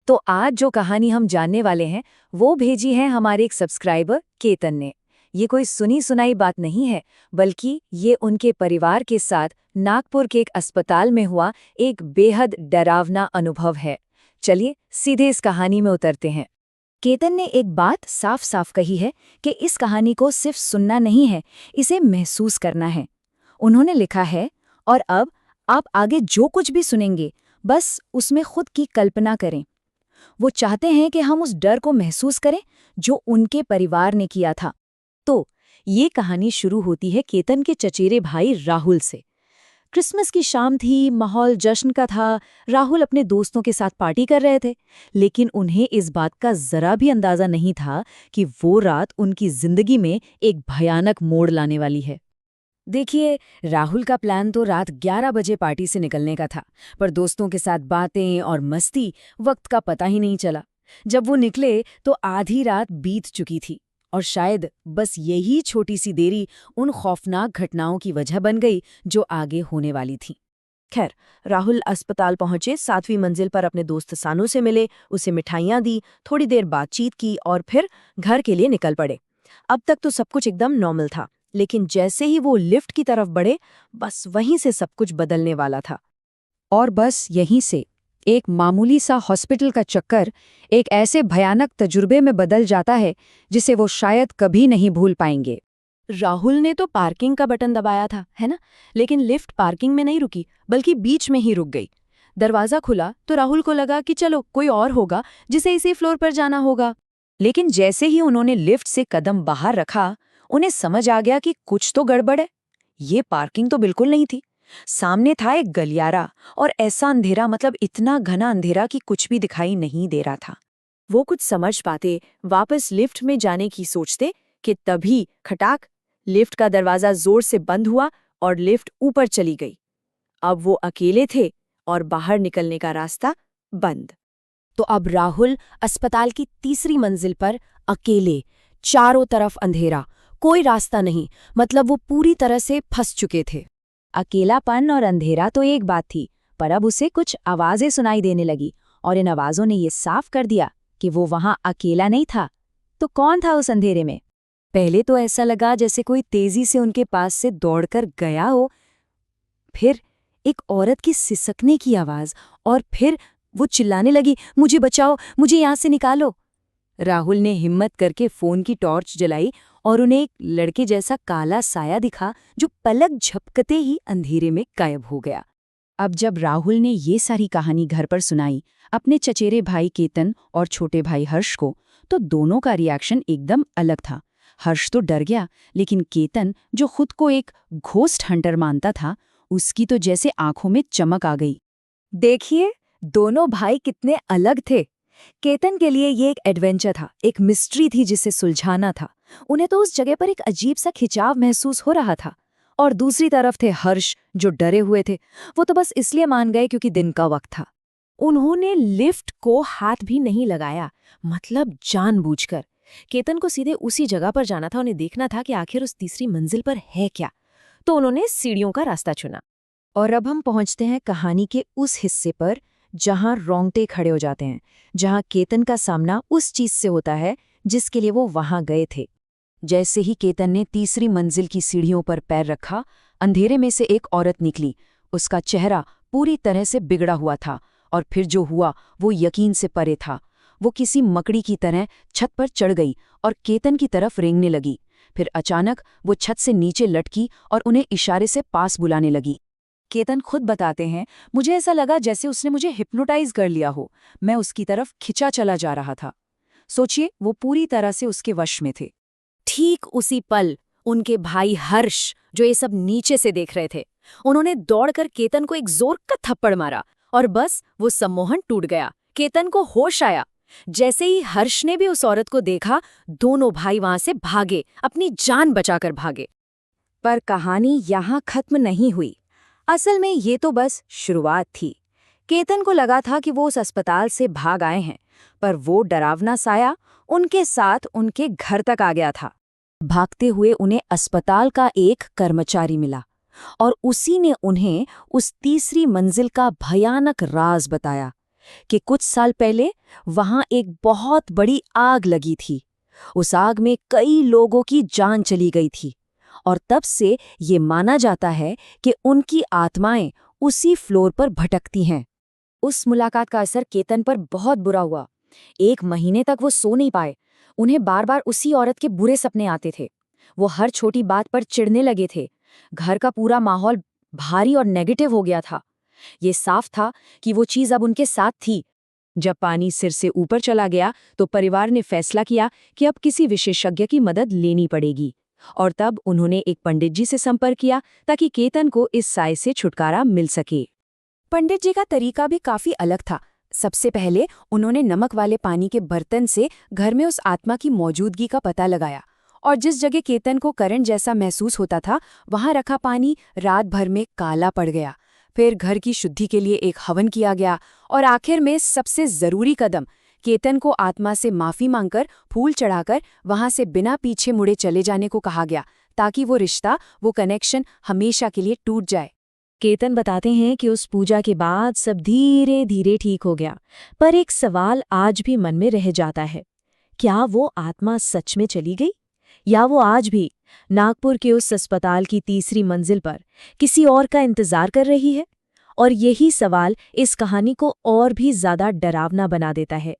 तो आज जो कहानी हम जानने वाले हैं वो भेजी है हमारे एक सब्सक्राइबर केतन ने। ये कोई सुनी सुनाई बात नहीं है, बल्कि ये उनके परिवार के साथ नागपुर के एक अस्पताल में हुआ एक बेहद डरावना अनुभव है। चलिए सीधे इस कहानी में उतरते हैं। केतन ने एक बात साफ साफ कही है कि इस कहानी को सिर्फ सुनना नहीं है, इसे महसूस करना है। उन्होंने लिखा है, और अब आप आगे जो कुछ भी सुनेंगे बस उसमें खुद की कल्पना करें। वो चाहते हैं कि हम उस डर को महसूस करें जो उनके परिवार ने किया था। तो ये कहानी शुरू होती है केतन के चचेरे भाई राहुल से। क्रिसमस की शाम थी, माहौल जश्न का था। राहुल अपने दोस्तों के साथ पार्टी कर रहे थे, लेकिन उन्हें इस बात का जरा भी अंदाजा नहीं था कि वो रात उनकी जिंदगी में एक भयानक मोड़ लाने वाली है। देखिए, राहुल का प्लान तो रात 11 बजे पार्टी से निकलने का था, पर दोस्तों के साथ बातें और मस्ती, वक्त का पता ही नहीं चला। जब वो निकले तो आधी रात बीत चुकी थी, और शायद बस यही छोटी सी देरी उन खौफनाक घटनाओं की वजह बन गई जो आगे होने वाली थी। खैर, राहुल अस्पताल पहुंचे, 7वीं मंजिल पर अपने दोस्त सानू से मिले, उसे मिठाइयां दी, थोड़ी देर बातचीत की और फिर घर के लिए निकल पड़े। अब तक तो सब कुछ एकदम नॉर्मल था, लेकिन जैसे ही वो लिफ्ट की तरफ बढ़े, बस वहीं से सब कुछ बदलने वाला था। और बस यहीं से एक मामूली सा हॉस्पिटल का चक्कर एक ऐसे भयानक तजुर्बे में बदल जाता है जिसे वो शायद कभी नहीं भूल पाएंगे। राहुल ने तो पार्किंग का बटन दबाया था, है ना? लेकिन लिफ्ट पार्किंग में नहीं रुकी, बल्कि बीच में ही रुक गई। दरवाजा खुला तो राहुल को लगा कि चलो कोई और होगा जिसे इसी फ्लोर पर जाना होगा। लेकिन जैसे ही उन्होंने लिफ्ट से कदम बाहर रखा, उन्हें समझ आ गया कि कुछ तो गड़बड़ है। ये पार्किंग तो बिल्कुल नहीं थी। सामने था एक गलियारा, और ऐसा अंधेरा, मतलब इतना घना अंधेरा कि कुछ भी दिखाई नहीं दे रहा था। वो कुछ समझ पाते, वापस लिफ्ट में जाने की सोचते कि तभी खटाक, लिफ्ट का दरवाजा जोर से बंद हुआ और लिफ्ट ऊपर चली गई। अब वो अकेले थे और बाहर निकलने का रास्ता बंद। तो अब राहुल अस्पताल की 3री मंजिल पर अकेले, चारों तरफ अंधेरा, कोई रास्ता नहीं, मतलब वो पूरी तरह से फंस चुके थे। अकेलापन और अंधेरा तो एक बात थी, पर अब उसे कुछ आवाजें सुनाई देने लगी, और इन आवाजों ने ये साफ कर दिया कि वो वहां अकेला नहीं था। तो कौन था उस अंधेरे में? पहले तो ऐसा लगा जैसे कोई तेजी से उनके पास से दौड़कर गया हो, फिर एक औरत की सिसकने की आवाज, और फिर वो चिल्लाने लगी, मुझे बचाओ, मुझे यहां से निकालो। राहुल ने हिम्मत करके फोन की टॉर्च जलाई और उन्हें एक लड़के जैसा काला साया दिखा जो पलक झपकते ही अंधेरे में गायब हो गया। अब जब राहुल ने ये सारी कहानी घर पर सुनाई अपने चचेरे भाई केतन और छोटे भाई हर्ष को, तो दोनों का रिएक्शन एकदम अलग था। हर्ष तो डर गया, लेकिन केतन, जो खुद को एक घोस्ट हंटर मानता था, उसकी तो जैसे आंखों में चमक आ गई। देखिए, दोनों भाई कितने अलग थे। केतन के लिए ये एक एडवेंचर था, एक मिस्ट्री थी जिसे सुलझाना था। उन्हें तो उस जगह पर एक अजीब सा खिंचाव महसूस हो रहा था। और दूसरी तरफ थे हर्ष, जो डरे हुए थे। वो तो बस इसलिए मान गए क्योंकि दिन का वक्त था। उन्होंने लिफ्ट को हाथ भी नहीं लगाया, मतलब जानबूझकर। केतन को सीधे उसी जगह पर जाना था, उन्हें देखना था कि आखिर उस 3री मंजिल पर है क्या। तो उन्होंने सीढ़ियों का रास्ता चुना। और अब हम पहुंचते हैं कहानी के उस हिस्से पर जहां रोंगटे खड़े हो जाते हैं, जहां केतन का सामना उस चीज से होता है जिसके लिए वो वहां गए थे। जैसे ही केतन ने 3री मंजिल की सीढ़ियों पर पैर रखा, अंधेरे में से एक औरत निकली। उसका चेहरा पूरी तरह से बिगड़ा हुआ था, और फिर जो हुआ वो यकीन से परे था। वो किसी मकड़ी की तरह छत पर चढ़ गई और केतन की तरफ रेंगने लगी। फिर अचानक वो छत से नीचे लटकी और उन्हें इशारे से पास बुलाने लगी। केतन खुद बताते हैं, मुझे ऐसा लगा जैसे उसने मुझे हिप्नोटाइज कर लिया हो। मैं उसकी तरफ खिंचा चला जा रहा था। सोचिए, वो पूरी तरह से उसके वश में थे। ठीक उसी पल उनके भाई हर्ष, जो ये सब नीचे से देख रहे थे, उन्होंने दौड़कर केतन को एक जोर का थप्पड़ मारा, और बस वो सम्मोहन टूट गया। केतन को होश आया। जैसे ही हर्ष ने भी उस औरत को देखा, दोनों भाई वहां से भागे, अपनी जान बचाकर भागे। पर कहानी यहाँ खत्म नहीं हुई। असल में ये तो बस शुरुआत थी। केतन को लगा था कि वो उस अस्पताल से भाग आए हैं, पर वो डरावना साया उनके साथ उनके घर तक आ गया था। भागते हुए उन्हें अस्पताल का एक कर्मचारी मिला, और उसी ने उन्हें उस 3री मंजिल का भयानक राज बताया। कि कुछ साल पहले वहां एक बहुत बड़ी आग लगी थी। उस आग में कई लोगों की जान चली गई थी और तब से ये माना जाता है कि उनकी आत्माएं उसी फ्लोर पर भटकती हैं। उस मुलाकात का असर केतन पर बहुत बुरा हुआ। 1 महीने तक वो सो नहीं पाए। उन्हें बार बार उसी औरत के बुरे सपने आते थे। वो हर छोटी बात पर चिढ़ने लगे थे। घर का पूरा माहौल भारी और नेगेटिव हो गया था। ये साफ था कि वो चीज अब उनके साथ थी। जब पानी सिर से ऊपर चला गया तो परिवार ने फैसला किया कि अब किसी विशेषज्ञ की मदद लेनी पड़ेगी और तब उन्होंने एक पंडित जी से संपर्क किया ताकि केतन को इस साए से छुटकारा मिल सके। पंडित जी का तरीका भी काफी अलग था। सबसे पहले उन्होंने नमक वाले पानी के बर्तन से घर में उस आत्मा की मौजूदगी का पता लगाया और जिस जगह केतन को करंट जैसा महसूस होता था वहां रखा पानी रात भर में काला पड़ गया। फिर घर की शुद्धि के लिए एक हवन किया गया और आखिर में सबसे जरूरी कदम, केतन को आत्मा से माफी मांगकर फूल चढ़ाकर वहां से बिना पीछे मुड़े चले जाने को कहा गया ताकि वो रिश्ता, वो कनेक्शन हमेशा के लिए टूट जाए। केतन बताते हैं कि उस पूजा के बाद सब धीरे धीरे ठीक हो गया, पर एक सवाल आज भी मन में रह जाता है। क्या वो आत्मा सच में चली गई या वो आज भी नागपुर के उस अस्पताल की तीसरी मंजिल पर किसी और का इंतजार कर रही है? और यही सवाल इस कहानी को और भी ज्यादा डरावना बना देता है।